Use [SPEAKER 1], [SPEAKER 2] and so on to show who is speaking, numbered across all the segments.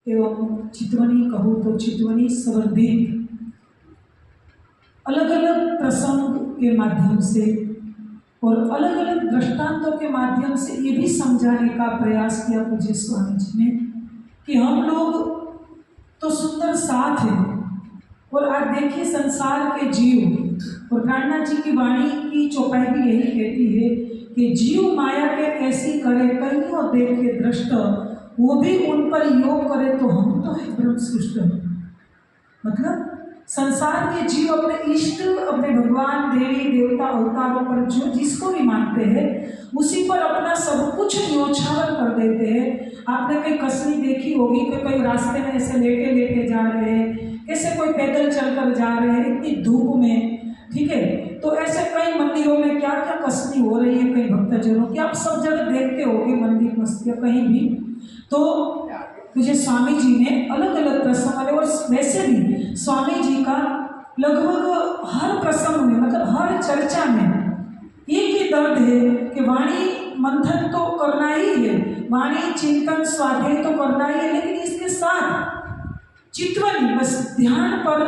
[SPEAKER 1] एवं चितवनी कहूँ तो चितवनी संवर्धित अलग अलग प्रसंग के माध्यम से और अलग अलग दृष्टांतों के माध्यम से ये भी समझाने का प्रयास किया पूज्य स्वामी जी ने कि हम लोग तो सुंदर साथ हैं। और आज देखिए संसार के जीव, और प्राणनाथ जी की वाणी की चौपाई भी यही कहती है कि जीव माया के ऐसी करे कईयों देखे दृष्ट, वो भी उन पर योग करे तो हम तो है ब्रह्म सृष्ट। मतलब संसार के जीव अपने इष्ट, अपने भगवान देवी देवता अवतारों पर जो जिसको भी मानते हैं उसी पर अपना सब कुछ न्योछावर कर देते हैं। आपने कहीं कसनी देखी होगी कि कई रास्ते में ऐसे लेटे लेटे जा रहे हैं, कैसे कोई पैदल चलकर जा रहे हैं इतनी धूप में, ठीक है। तो ऐसे कई मंदिरों में क्या क्या कसनी हो रही है कई भक्तजनों की, आप सब जगह देखते होंगे मंदिर मस्जिद कहीं भी। तो मुझे स्वामी जी ने अलग अलग प्रसंग वाले, और वैसे भी स्वामी जी का लगभग हर प्रसंग में, मतलब हर चर्चा में एक ही दर्द है कि वाणी मंथन तो करना ही है, वाणी चिंतन स्वाध्याय तो करना ही है, लेकिन इसके साथ चितवन बस ध्यान पर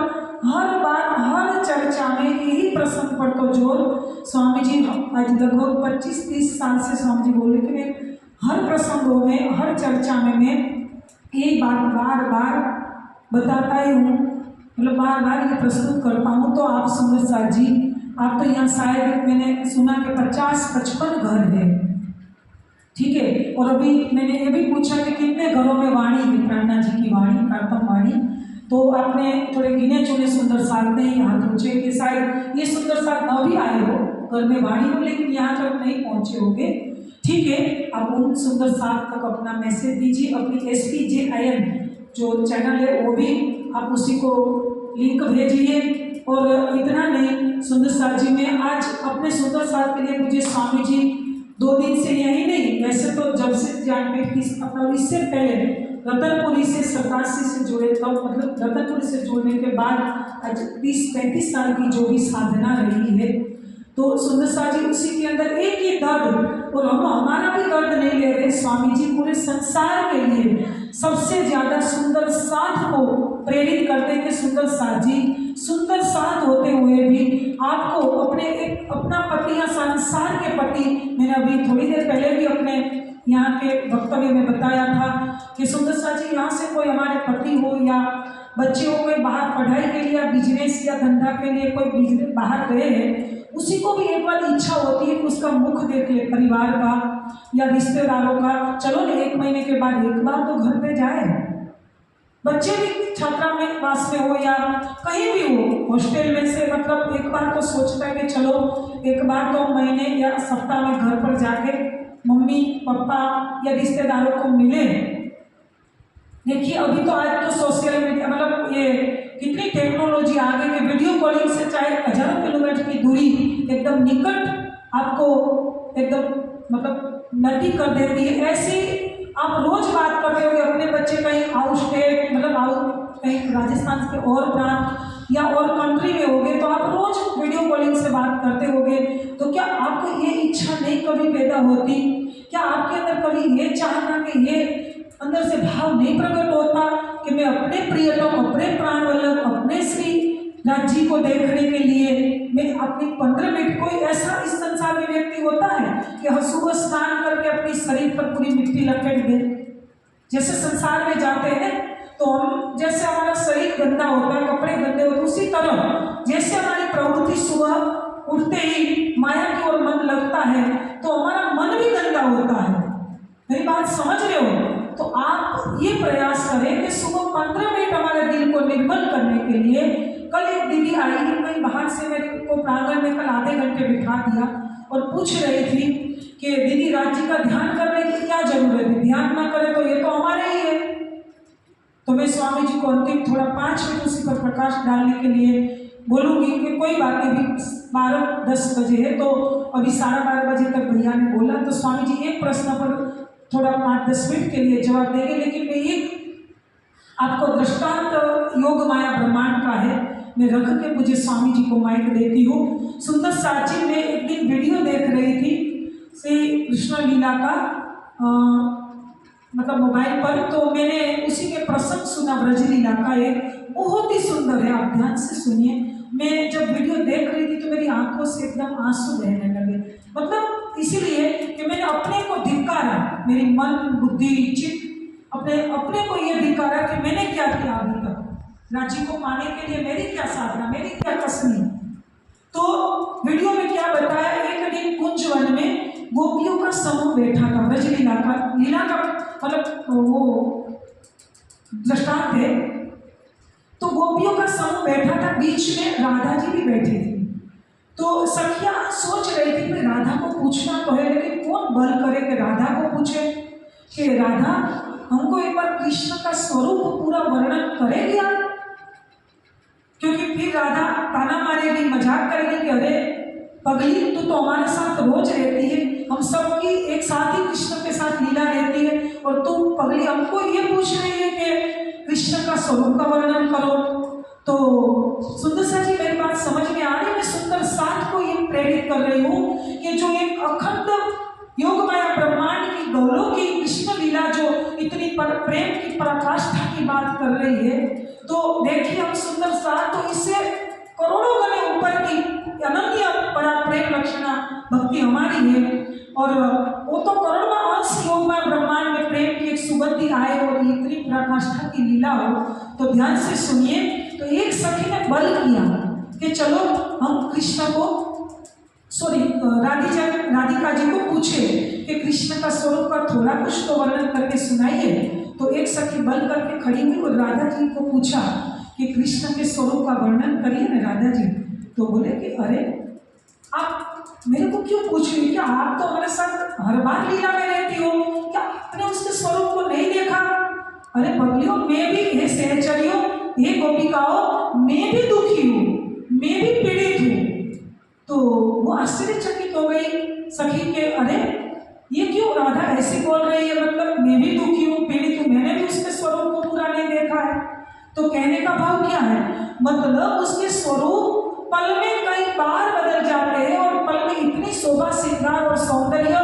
[SPEAKER 1] हर बार हर चर्चा में यही प्रसंग पर तो जोर स्वामी जी आज लगभग 25-30 साल से स्वामी जी बोले कि मैं हर प्रसंगों में हर चर्चा में मैं ये बात बार बार बताता ही हूँ, मतलब बार बार ये प्रस्तुत करता हूँ। तो आप सुंदर साथ जी, आप तो यहाँ शायद मैंने सुना कि 50-55 घर है, ठीक है। और अभी मैंने ये भी पूछा कि कितने घरों में वाणी है प्राणनाथ जी की वाणी, कार्तम वाणी, तो आपने थोड़े गिने चुने सुंदर साथ ने हाथ ऊंचे कि शायद ये सुंदर साथ न भी आए हो घर में वाणी हो, लेकिन यहाँ तक नहीं पहुँचे होंगे, ठीक है। आप उन सुंदर साथ तक अपना मैसेज दीजिए, अपनी SPJIN जो चैनल है वो भी आप उसी को लिंक भेजिए। और इतना नहीं, सुंदर साथ जी में आज अपने सुंदर साथ के लिए मुझे स्वामी जी 2 दिन से यही नहीं, वैसे तो जब से ज्ञानपीठ की अपना इससे पहले रतनपुरी से 87 से जुड़े, तब मतलब रतनपुरी से जुड़ने के बाद आज 30-35 साल की जो भी साधना रही है, तो सुंदर साथ जी उसी के अंदर एक ही दर्द, और हम हमारा भी दर्द नहीं ले रहे, स्वामी जी पूरे संसार के लिए सबसे ज्यादा सुंदर साथ को प्रेरित करते कि सुंदर साथ जी सुंदर साथ होते हुए भी आपको अपने एक अपना पति या संसार के पति, मैंने अभी थोड़ी देर पहले भी अपने यहाँ के वक्तव्य में बताया था कि सुंदर साथ जी यहाँ से कोई हमारे पति हो या बच्चे हो, कोई बाहर पढ़ाई के लिए या बिजनेस या धंधा के लिए कोई बिजनेस बाहर गए हैं, उसी को भी एक बार इच्छा होती है कि उसका मुख देख ले परिवार का या रिश्तेदारों का, चलो ना 1 महीने के बाद एक बार तो घर पे जाए। बच्चे भी छात्रावास में हो या कहीं भी हो, हॉस्टल में से मतलब एक बार तो सोचता है कि चलो एक बार तो महीने या सप्ताह में घर पर जाके मम्मी पापा या रिश्तेदारों को मिले। देखिए अभी तो आज तो सोशल मीडिया, मतलब ये कितनी टेक्नोलॉजी आ गई कि वीडियो कॉलिंग से चाहे हजारों किलोमीटर की दूरी एकदम निकट आपको एकदम मतलब नजदीक कर देती है। ऐसी आप रोज बात करते होगे, अपने बच्चे कहीं आउट स्टेट, मतलब आउट कहीं राजस्थान के और प्रांत या और कंट्री में होगे, तो आप रोज वीडियो कॉलिंग से बात करते होगे, तो क्या आपको ये इच्छा नहीं कभी पैदा होती? क्या आपके अंदर कभी ये चाहना कि ये अंदर से भाव नहीं प्रकट होता कि मैं अपने प्रियतम, अपने प्राण वल्लभ, अपने श्री नाथ जी को देखने के लिए मैं अपनी 15 मिनट, कोई ऐसा इस संसार में व्यक्ति होता है कि हम सुबह स्नान करके अपनी शरीर पर पूरी मिट्टी लपेट दे, जैसे संसार में जाते हैं तो हम जैसे हमारा शरीर गंदा होता है, कपड़े गंदे होते, उसी तरह जैसे हमारी प्रवृत्ति सुबह उठते ही माया की ओर मन लगता है तो हमारा मन भी गंदा होता है। मेरी बात समझ रहे हो? तो आप ये प्रयास करें कि सुबह 15 मिनट हमारे दिल को निर्मल करने के लिए, कल एक दीदी आई थी कहीं बाहर से, मेरे को प्रांगण में कल आधे घंटे बिठा दिया और पूछ रही थी कि दीदी राज जी का ध्यान करने की क्या जरूरत है, ध्यान ना करें तो ये तो हमारे ही है। तो मैं स्वामी जी को अंतिम थोड़ा 5 मिनट उसी पर प्रकाश डालने के लिए बोलूँगी कि कोई बात नहीं, 12-10 बजे है तो अभी 12:30 बजे तक भैया ने बोला, तो स्वामी जी एक प्रश्न पर थोड़ा 5-10 मिनट के लिए जवाब देंगे, लेकिन मैं एक आपको दृष्टांत योग माया ब्रह्मांड का है, मैं रख के मुझे स्वामी जी को माइक देती हूँ। सुंदर साथ जी में एक दिन वीडियो देख रही थी श्री कृष्ण लीला का, मतलब मोबाइल पर, तो मैंने उसी के प्रसंग सुना ब्रजलीला का एक, बहुत ही सुंदर है, आप ध्यान से सुनिए। मैं जब वीडियो देख रही थी तो मेरी आंखों से एकदम आंसू बहने लगे, मतलब इसीलिए कि मैंने अपने को धिक्कारा, मेरी मन बुद्धि चित्त अपने अपने को ये धिक्कारा कि मैंने क्या किया अभी तक, रांची को पाने के लिए मेरी क्या साधना, मेरी क्या कसनी। तो वीडियो में क्या बताया, एक दिन कुंज वन में गोपियों का समूह बैठा था, ब्रजलीला का लीला का मतलब वो दृष्टांत है। तो गोपियों का समूह बैठा था, बीच में राधा जी भी बैठी थी। तो सखिया सोच रही थी कि राधा को पूछना तो है, लेकिन कौन बल करे कि राधा को पूछे कि राधा हमको एक बार कृष्ण का स्वरूप पूरा वर्णन करेगी आप, क्योंकि फिर राधा ताना मारेगी, मजाक करेगी कि अरे पगली तू तो हमारे साथ रोज रहती है, हम सबकी एक साथ ही कृष्ण के साथ लीला रहती है, और तू पगली हमको ये पूछ रही है कि कृष्ण का स्वरूप का वर्णन करो। तो सुंदर सा जी मेरी बात समझ में आ रही, मैं सुंदर साथ को ये प्रेरित कर रही हूँ कि जो एक अखंड योग माया ब्रह्मांड की गौरव की कृष्ण लीला जो इतनी प्रेम की पराकाष्ठा की बात कर रही है, तो देखिए हम सुंदर साथ तो इससे करोड़ों गने ऊपर की अनन्य परा प्रेम लक्षणा भक्ति हमारी है, और वो तो करोड़ों अंश योग में ब्रह्मांड में प्रेम की एक सुगंधी आए और इतनी पराकाष्ठा की लीला हो। तो ध्यान से सुनिए, तो एक सखी ने बल किया कि चलो हम कृष्ण को राधिका जी को पूछे कि कृष्ण का स्वरूप का थोड़ा कुछ तो वर्णन करके सुनाइए। तो एक सखी बल करके खड़ी हुई और राधा जी को पूछा कि कृष्ण के स्वरूप का वर्णन करिए ना राधा जी। तो बोले कि अरे आप मेरे को क्यों पूछ रही, क्या आप तो हमारे साथ हर बार लीला में रहती हो, क्या आपने उसके स्वरूप को नहीं देखा? अरे पगलियों, मैं भी, हे सहचरियों, हे गोपिकाओं, मैं भी दुखी हूँ, मैं भी पीड़ित हूँ। तो वो आश्चर्यचकित हो गई सखी के, अरे ये क्यों राधा ऐसे बोल रही है, मतलब मैं भी दुखी हूँ, पीड़ित हूँ, मैंने भी उसके स्वरूप को पूरा नहीं देखा है। तो कहने का भाव क्या है, मतलब उसके स्वरूप पल में कई बार बदल जाते हैं, और पल में इतनी शोभा श्रृंगार और सौंदर्य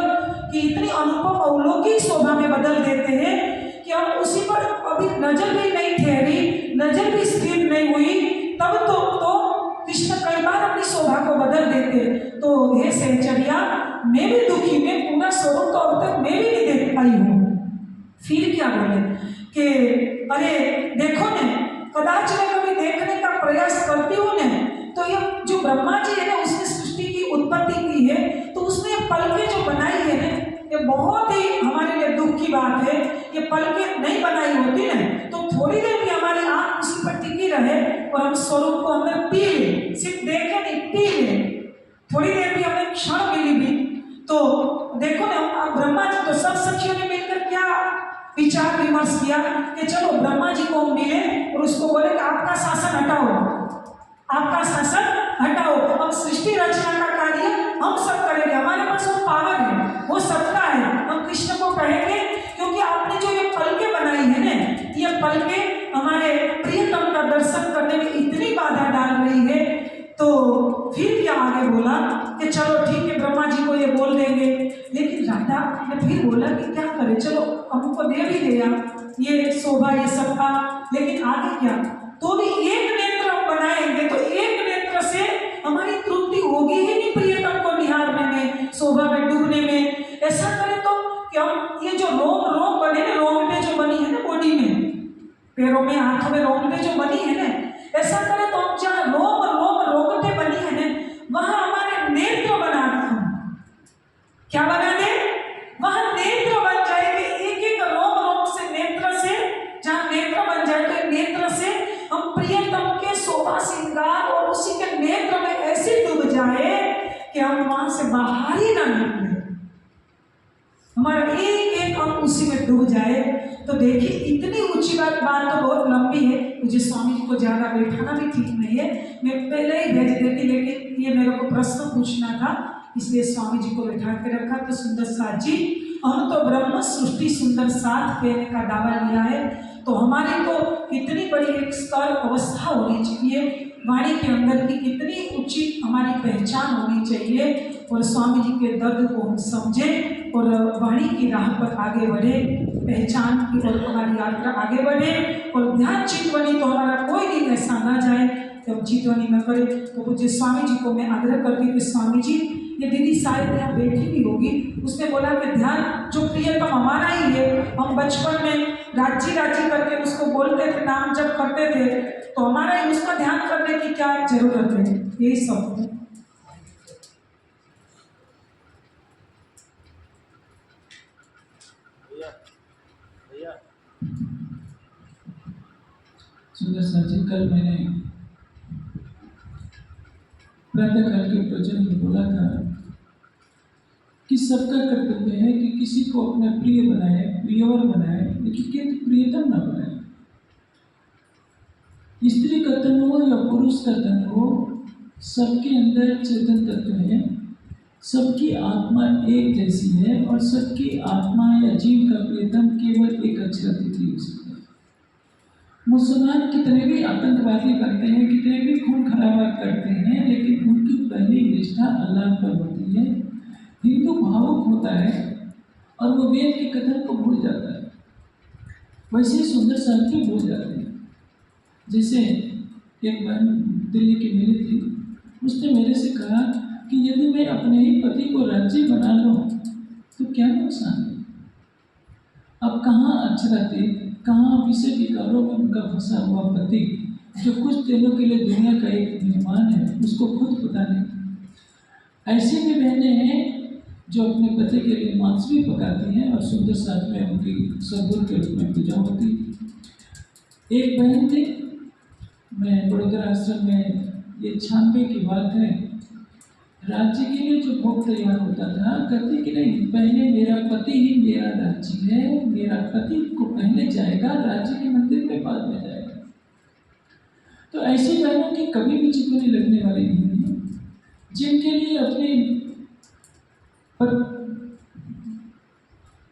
[SPEAKER 1] की इतनी अनुपम अलौकिक शोभा में बदल देते हैं कि हम उसी पर अभी नजर भी नहीं ठहरी, नजर भी स्थिर नहीं हुई, तब तो कृष्ण कई बार अपनी शोभा को बदल देते। तो हे सहचर्या, मैं भी दुखी, मैं पूरा स्वरूप तो अब तक मैं भी नहीं देख पाई हूँ। फिर क्या बोले कि अरे देखो ने, कदाच मैं कभी देखने का प्रयास करती हूँ ने, तो ये जो ब्रह्मा जी है ना, उसने सृष्टि की उत्पत्ति की है, तो उसने ये पलकें जो बनाई है ना, ये बहुत ही हमारे लिए दुख की बात है। ये पलकें नहीं बनाई होती ना, तो थोड़ी देर भी हमारी आंख उसी पर टिकी रहे और हम स्वरूप को अंदर पी ले, सिर्फ देखे नहीं पी ले, थोड़ी देर भी हमें क्षण मिली भी। तो देखो ना, ब्रह्मा जी तो सब सखियों ने मिलकर क्या विचार विमर्श किया कि चलो ब्रह्मा जी को मिले और उसको बोले कि आपका शासन हटाओ, आपका शासन हटाओ, अब सृष्टि रचना का कार्य हम सब करेंगे, हमारे पास वो पावर है, वो सत्ता है, हम कृष्ण को कहेंगे, क्योंकि आपने जो ये पलकें बनाई है ना, ये पलकें हमारे प्रियतम का दर्शन करने में इतनी बाधा डाल रही है। तो फिर क्या आगे बोला कि चलो ठीक है, ब्रह्मा जी को ये बोल देंगे। लेकिन राधा ने फिर बोला कि क्या करें, चलो हमको दे भी दिया ये शोभा ये सबका, लेकिन आगे क्या, तो भी एक नेत्र हम बनाएंगे तो एक नेत्र से हमारी तृप्ति होगी ही नहीं प्रियतम को निहारने में, शोभा में डूबने में। ऐसा करें तो कि हम ये जो रोम बने ना, रोंगटे जो बनी है ना बॉडी में, पैरों में हाथों में रोंगटे जो बनी है ना, ऐसा करें तो हम जहाँ रोंगटे बनी है ना, वहां हमारे नेत्र बना दें। क्या बना दे, वहां नेत्र बन जाएंगे, एक एक रोम से, नेत्र से, जहां नेत्र बन जाए तो नेत्र से हम प्रियतम के शोभा श्रृंगार और उसी के नेत्र में ऐसे डूब जाए कि हम वहां से बाहर ही ना निकले, हमारा एक एक अंग उसी में डूब जाए। तो देखिए इतनी ऊंची बात तो बहुत लंबी है, मुझे स्वामी जी को ज्यादा बैठाना भी ठीक नहीं है, मैं पहले ही भेज देती, लेकिन ये मेरे को प्रश्न पूछना था इसलिए स्वामी जी को बैठा के रखा। तो सुंदर साथ जी, हम तो ब्रह्म सृष्टि सुंदर साथ कहने का दावा लिया है, तो हमारी तो कितनी बड़ी एक स्तर अवस्था होनी चाहिए, वाणी के अंदर की कितनी ऊंची हमारी पहचान होनी चाहिए, और स्वामी जी के दर्द को हम समझें और वाणी की राह पर आगे बढ़े, पहचान की ओर हमारी यात्रा आगे बढ़े और ध्यान चितवनी तो हमारा कोई दिन ऐसा ना जाए जब चितवनी न करे। तो पूज्य स्वामी जी को मैं आग्रह करती कि स्वामी जी, ये दीदी शायद यहाँ बैठी भी होगी, उसने बोला कि ध्यान जो प्रियतम हमारा ही है, हम बचपन में राजी राजी करके उसको बोलते थे, नाम जप करते थे, तो हमारा ही उसका ध्यान करने की क्या जरूरत है। यही सब है।
[SPEAKER 2] सुंदर सर जी, कल मैंने प्रातःकाल के प्रवचन में बोला था कि सबका कर्तव्य है कि किसी को अपना प्रिय बनाए, प्रियवर बनाए, लेकिन केवल प्रियतम न बनाए। स्त्री का तन हो या पुरुष का तन हो, सबके अंदर चेतन तत्व है, सबकी आत्मा एक जैसी है और सबकी आत्मा या जीव का प्रियतम केवल एक अक्षरातीत हो सकता है। मुसलमान कितने भी आतंकवादी बनते हैं, कितने भी खून खराबा करते हैं, लेकिन उनकी पहली निष्ठा अल्लाह पर होती है। हिंदू भावुक होता है और वो वेद के कथन को भूल जाता है, वैसे सुंदर साहब भी भूल जाते हैं। जैसे एक बहन दिल्ली की मिली थी, उसने मेरे से कहा कि यदि मैं अपने ही पति को राज्य बना लूँ तो क्या नुकसान है। अब कहाँ अक्षरातीत, कहाँ विषय विकारों में उनका फंसा हुआ पति जो कुछ दिनों के लिए दुनिया का एक मेहमान है, उसको खुद पता नहीं। ऐसी भी बहनें हैं जो अपने पति के लिए मांस भी पकाती हैं और सुंदर साथ में उनकी सद्गुरु के रूप में पूजा होती। एक बहन थी, मैं बड़ोदरा आश्रम में, ये 96 की बात है, राज्य के लिए जो भोग तैयार होता था, कहती कि नहीं, पहले मेरा पति ही मेरा राज्य है, मेरा पति को पहले जाएगा, राज्य के मंदिर में बाद में जाएगा। तो ऐसी बहनों की कभी भी चितवनी लगने वाली नहीं है, जिनके लिए अपने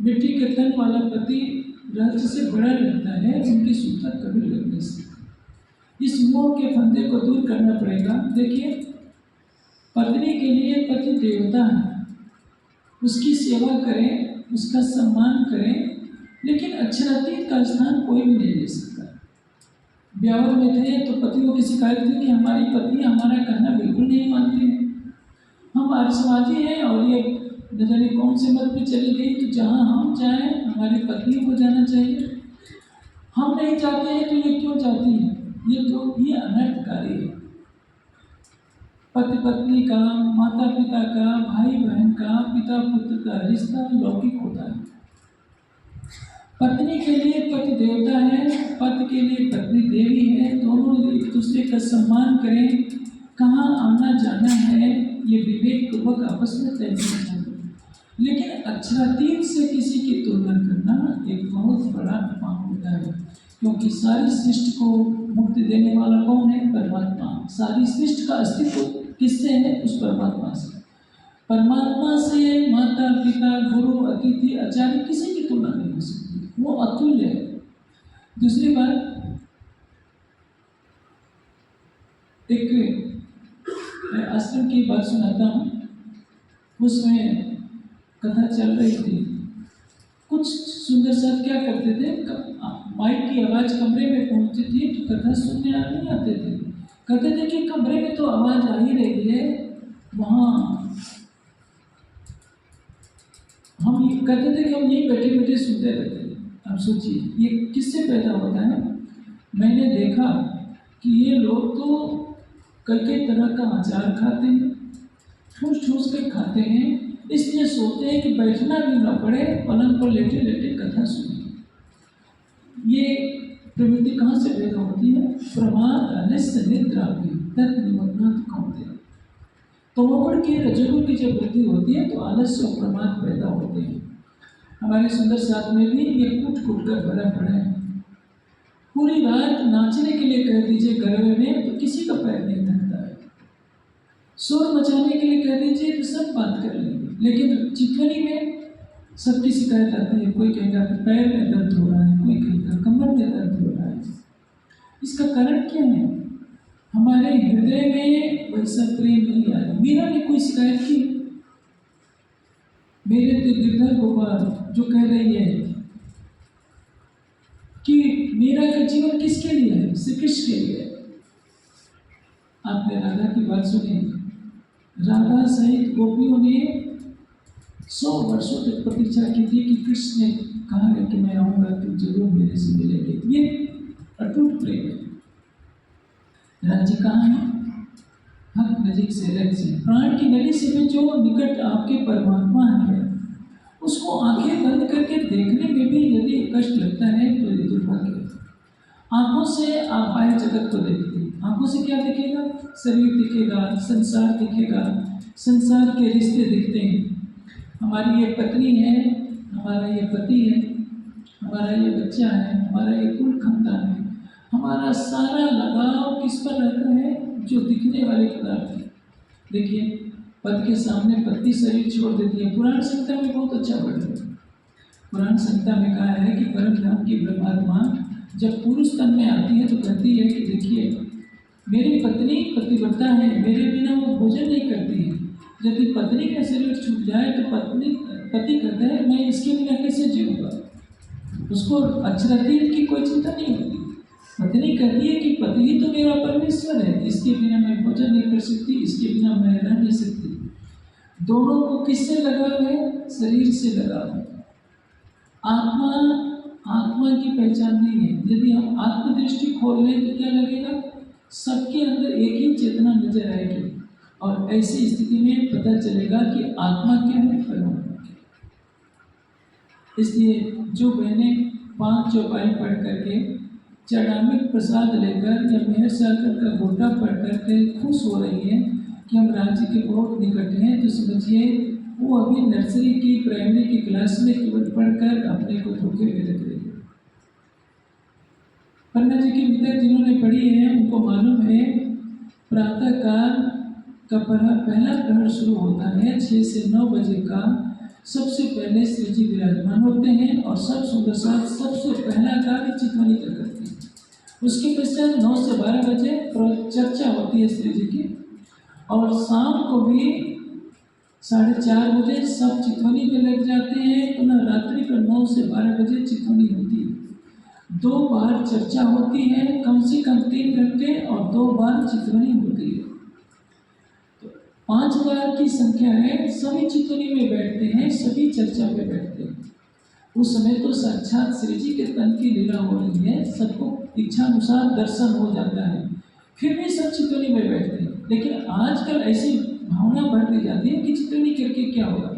[SPEAKER 2] मिट्टी के तन वाला पति राज्य से बड़ा लगता है, उनकी सूत्रता कभी लग नहीं सकती। इस मोह के फंदे को दूर करना पड़ेगा। देखिए, पत्नी के लिए पति देवता है, उसकी सेवा करें, उसका सम्मान करें, लेकिन अक्षरातीत का स्थान कोई भी नहीं ले सकता। ब्यावर में थे तो पतियों की शिकायत थी कि हमारी पत्नी हमारा कहना बिल्कुल नहीं मानती है, हम आर्यसमाजी हैं और ये न जाने कौन से मत पे चली गई, तो जहाँ हम जाएं हमारी पत्नी को जाना चाहिए, हम नहीं जाते हैं तो ये क्यों जाती है। ये अनर्थकारी है। पति पत्नी का, माता पिता का, भाई बहन का, पिता पुत्र का रिश्ता लौकिक होता है। पत्नी के लिए पति देवता है, पति के लिए पत्नी देवी है। दोनों एक दूसरे का सम्मान करें, कहाँ आना जाना है ये विवेक पूर्वक आपस में तय करना चाहिए। लेकिन अक्षरातीत से किसी की तुलना करना एक बहुत बड़ा पाप होता है, क्योंकि सारी सृष्टि को मुक्ति देने वाला कौन है? परमात्मा। सारी सृष्टि का अस्तित्व किससे है? उस परमात्मा से। परमात्मा से माता पिता, गुरु, अतिथि, आचार्य किसी की तुलना नहीं हो सकती, वो अतुल्य है। दूसरी बात, एक आश्रम की बात सुनाता हूँ। उसमें कथा चल रही थी। कुछ सुंदर साहब क्या करते थे, माइक की आवाज़ कमरे में पहुंचती थी तो कथा सुनने नहीं आते थे। कहते थे कि कमरे में तो आवाज़ आ ही रही है, वहाँ हम कहते थे कि हम यहीं बैठे बैठे सुनते रहते थे। अब सोचिए ये किससे पैदा होता है। मैंने देखा कि ये लोग तो कई कई तरह का अचार खाते हैं, ठूस ठूस कर खाते हैं, इसलिए सोचते हैं कि बैठना भी ना पड़े, पलंग पर लेटे लेटे कथा सुने। ये प्रवृत्ति कहाँ से पैदा होती है? प्रमाद अनस्य निद्रा भी तत्निमग्नात् कौन्तेय। तमोगुण की, रजोगुण की जब वृद्धि होती है तो आलस्य और प्रमाद पैदा होते हैं। हमारे सुंदर साथ में भी ये कूट कूट कर भरा पड़ा है। पूरी रात नाचने के लिए कह दीजिए गरबे में तो किसी का पैर नहीं थकता है, शोर मचाने के लिए कह दीजिए तो सब बात कर लेंगे। लेकिन चितवनी में सबकी शिकायत आती है, कोई कहेगा कि पैर में दर्द हो रहा है, कोई कहेगा कमर में दर्द हो रहा है। इसका कारण क्या है? हमारे हृदय में वैसा प्रेम नहीं आया। मीरा ने कोई शिकायत की, मेरे तो गिरधर गोपाल जो कह रही है कि मेरा का जीवन किसके लिए है? श्री कृष्ण के लिए। आपने राधा की बात सुनी, राधा सहित गोपियों ने 100 वर्षों तक प्रतीक्षा की थी कि कृष्ण ने कहा है कि मैं आऊंगा तो जरूर मेरे से मिलेंगे। ये अटूट प्रेम है। राज्य कहाँ है? हक नजीक से रह से, प्राण की नली से भी जो निकट आपके परमात्मा है, उसको आंखें बंद करके देखने में भी यदि कष्ट लगता है तो ये दुर्भाग्य है। आंखों से आप बाह्य जगत को देखते हैं, आंखों से क्या दिखेगा? शरीर दिखेगा, संसार दिखेगा, संसार के रिश्ते दिखते हैं। हमारी ये पत्नी है, हमारा ये पति है, हमारा ये बच्चा है, हमारा ये कुल खानदान है। हमारा सारा लगाव किस पर रहता है? जो दिखने वाले पदार्थ है। देखिए, पति के सामने पत्नी शरीर छोड़ देती है। पुराण संहिता में बहुत अच्छा वर्णन है। पुराण संहिता में कहा है कि परम धाम की ब्रह्मात्मा जब पुरुष तन में आती है तो कहती है कि देखिए, मेरी पत्नी पतिव्रता है, मेरे बिना वो भोजन नहीं करती है। यदि पत्नी का शरीर छूट जाए तो पति कहता है मैं इसके बिना कैसे जीऊँगा। उसको अक्षरातीत की कोई चिंता नहीं होती। पत्नी कहती है कि पति ही तो मेरा परमेश्वर है, इसके बिना मैं भोजन नहीं कर सकती, इसके बिना मैं रह नहीं सकती। दोनों को किससे लगाव है? शरीर से लगाव है। आत्मा की पहचान नहीं है। यदि हम आत्मदृष्टि खोल लें तो क्या लगेगा? सबके अंदर एक ही चेतना नजर आएगी और ऐसी स्थिति में पता चलेगा कि आत्मा क्या है, परमात्मा क्या है। इसलिए जो बहनें 5 चौपाई पढ़ करके चरणामृत प्रसाद लेकर या मेहर सागर का गोटा पढ़ करके खुश हो रही है कि हम राज्य के बहुत निकट हैं, तो समझिए वो अभी नर्सरी की प्राइमरी की क्लास में केवल पढ़कर अपने को धोखे में रख रही है। पन्ना जी की मित्र जिन्होंने पढ़ी है उनको मालूम है प्रातः काल का पहला प्रहर शुरू होता है 6 से 9 बजे का। सबसे पहले श्री जी विराजमान होते हैं और सब सुंदर साथ सबसे पहला कार्य चितवनी का करते हैं। उसके पश्चात 9 से 12 बजे चर्चा होती है श्री जी की, और शाम को भी 4:30 बजे सब चितवनी में लग जाते हैं। पुनः रात्रि को 9 से 12 बजे चितवनी होती है। 2 बार चर्चा होती है, कम से कम 3 घंटे, और 2 बार चितवनी होती है। तो 5 बार की संख्या है। सभी चितवनी में बैठते हैं, सभी चर्चा में बैठते हैं। उस समय तो साक्षात श्री जी के तन की लीला हो रही है, सबको इच्छा अनुसार दर्शन हो जाता है, फिर भी सब चितवनी में बैठते हैं। लेकिन आजकल ऐसी भावना बढ़ दी जाती है कि चितवनी करके क्या होगा।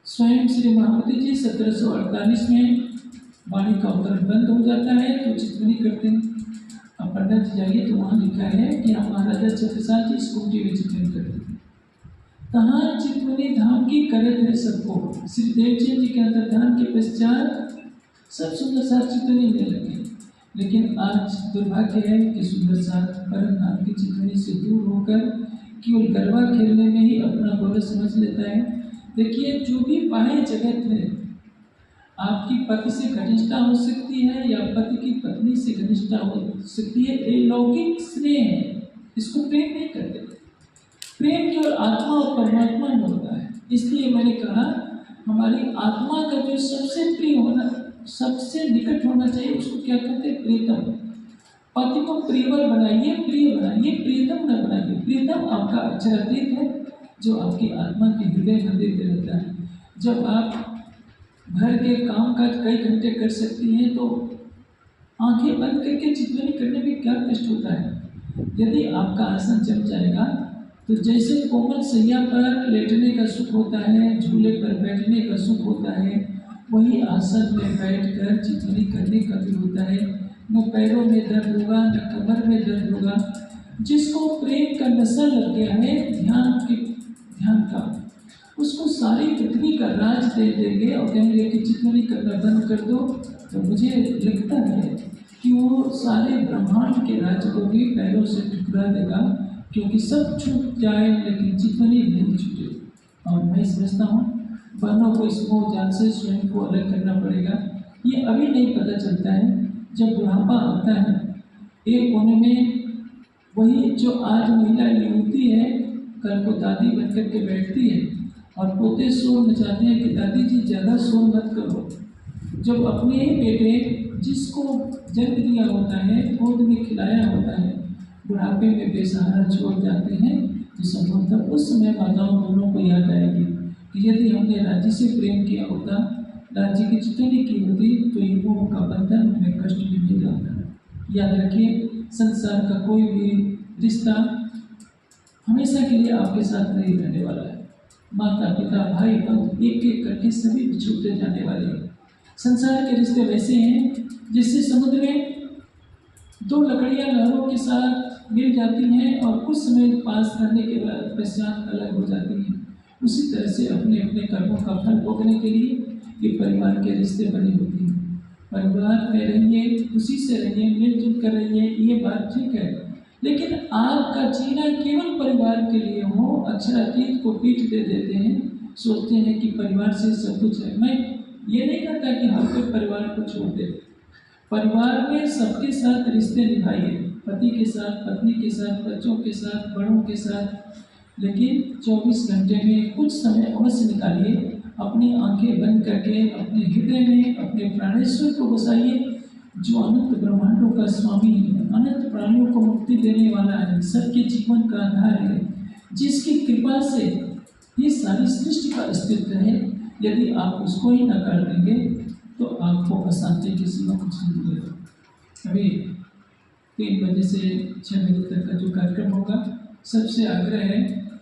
[SPEAKER 2] स्वयं श्री महामती जी 1748 में वाणी का अवतरण बंद हो जाता है तो चितवनी करते हैं। अब पढ़ना जाइए तो वहाँ लिखा है कि हम महाराजा छत्रसाल जी स्कूटी में चितवनी करते थे। कहाँ चितवनी धाम की करत है सबको। श्री देवचंद जी के अंतर्धान के पश्चात सब सुंदर साथ चितवनी में लगे। लेकिन आज दुर्भाग्य है कि सुंदर साथ परम धाम की चितवनी से दूर होकर केवल गरबा खेलने में ही अपना गौरव समझ लेता है। देखिए, जो भी बाह्य जगत है, आपकी पति से घनिष्ठता हो सकती है या पति की पत्नी से घनिष्ठता हो सकती है, ये लौकिक स्नेह है, इसको प्रेम नहीं करते। प्रेम केवल आत्मा और परमात्मा में होता है। इसलिए मैंने कहा हमारी आत्मा का जो सबसे प्रिय होना, सबसे निकट होना चाहिए, उसको क्या कहते हैं? प्रीतम। पति को प्रियवर बनाइए, प्रिय बनाइए, प्रीतम न बनाइए। प्रीतम आपका अक्षरातीत है जो आपकी आत्मा के हृदय मंदिर में रहता है। जब आप घर के काम काज कई घंटे कर सकती हैं तो आंखें बंद करके चितवनी करने में क्या कष्ट होता है। यदि आपका आसन जम जाएगा तो जैसे कोमल सैया पर लेटने का सुख होता है, झूले पर बैठने का सुख होता है, वही आसन में बैठकर चितवनी करने का भी होता है। न पैरों में दर्द होगा, न कमर में दर्द होगा। जिसको प्रेम का नशा लग गया है ध्यान का, उसको सारी पृथ्वी का राज दे देंगे और कहेंगे कि चितवनी करना बंद कर दो। तो मुझे लगता है कि वो सारे ब्रह्मांड के राज को भी पैरों से ठुकरा देगा, क्योंकि सब छूट जाए लेकिन चितवनी नहीं छूटे। और मैं समझता हूँ बहनों को इस मोह जाल से स्वयं को अलग करना पड़ेगा। ये अभी नहीं पता चलता है, जब बुढ़ापा आता है। एक कोने में वही जो आज महिला युवती है, कल को दादी बनकर के बैठती है, और पोते शोर मचाते हैं कि दादी जी ज़्यादा शोर मत करो। जब अपने ही बेटे जिसको जन्म दिया होता है, गोद में खिलाया होता है, बुढ़ापे में बेसहारा छोड़ जाते हैं, तो संभवतः उस समय माताओं दोनों को याद आएगी कि यदि हमने राज्य से प्रेम किया होता, राज्य की चितौनी की होती, तो युगों का बंधन हमें कष्ट भी नहीं जाता। याद रखिए, संसार का कोई भी रिश्ता हमेशा के लिए आपके साथ नहीं रहने वाला है। माता पिता भाई बंधु एक एक करके सभी बिछुड़ते जाने वाले हैं। संसार के रिश्ते वैसे हैं जैसे समुद्र में दो लकड़ियां लहरों के साथ मिल जाती हैं और कुछ समय पास करने के बाद पश्चात अलग हो जाती हैं। उसी तरह से अपने अपने कर्मों का फल भोगने के लिए ये परिवार के रिश्ते बने होते हैं। परिवार में रहिए, खुशी से रहिए, मिलजुल कर रहिए, ये बात ठीक है, लेकिन आपका जीना केवल परिवार के लिए हो, अक्षरातीत को पीठ दे देते हैं, सोचते हैं कि परिवार से सब कुछ है। मैं ये नहीं कहता कि हर कोई परिवार को छोड़ दे। परिवार में सबके साथ रिश्ते निभाइए, पति के साथ, पत्नी के साथ, बच्चों के साथ, बड़ों के साथ, लेकिन 24 घंटे में कुछ समय अवश्य निकालिए। अपनी आंखें बंद करके अपने हृदय में अपने प्राणेश्वर को बसाइए, जो अनंत ब्रह्मांडों का स्वामी है, अनंत प्राणियों को मुक्ति देने वाला है, सबके जीवन का आधार है, जिसकी कृपा से ये सारी सृष्टि का अस्तित्व है। यदि आप उसको ही नकार देंगे तो आपको अशांति के सिवा कुछ नहीं मिलेगा। अभी 3 बजे से 6 बजे तक का जो कार्यक्रम होगा, सबसे आग्रह है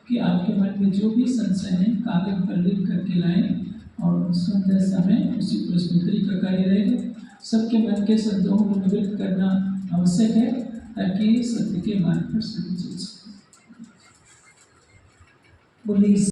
[SPEAKER 2] कि आपके मन में जो भी संशय है कागज पर लिख करके लाएं, और संध्या समय उसी प्रश्नोत्तरी का कार्य रहेगा। सबके मन के शब्दों को निवृत्त करना आवश्यक है, ताकि सत्य के मार्ग पर सभी चल सके।
[SPEAKER 1] बोलिए।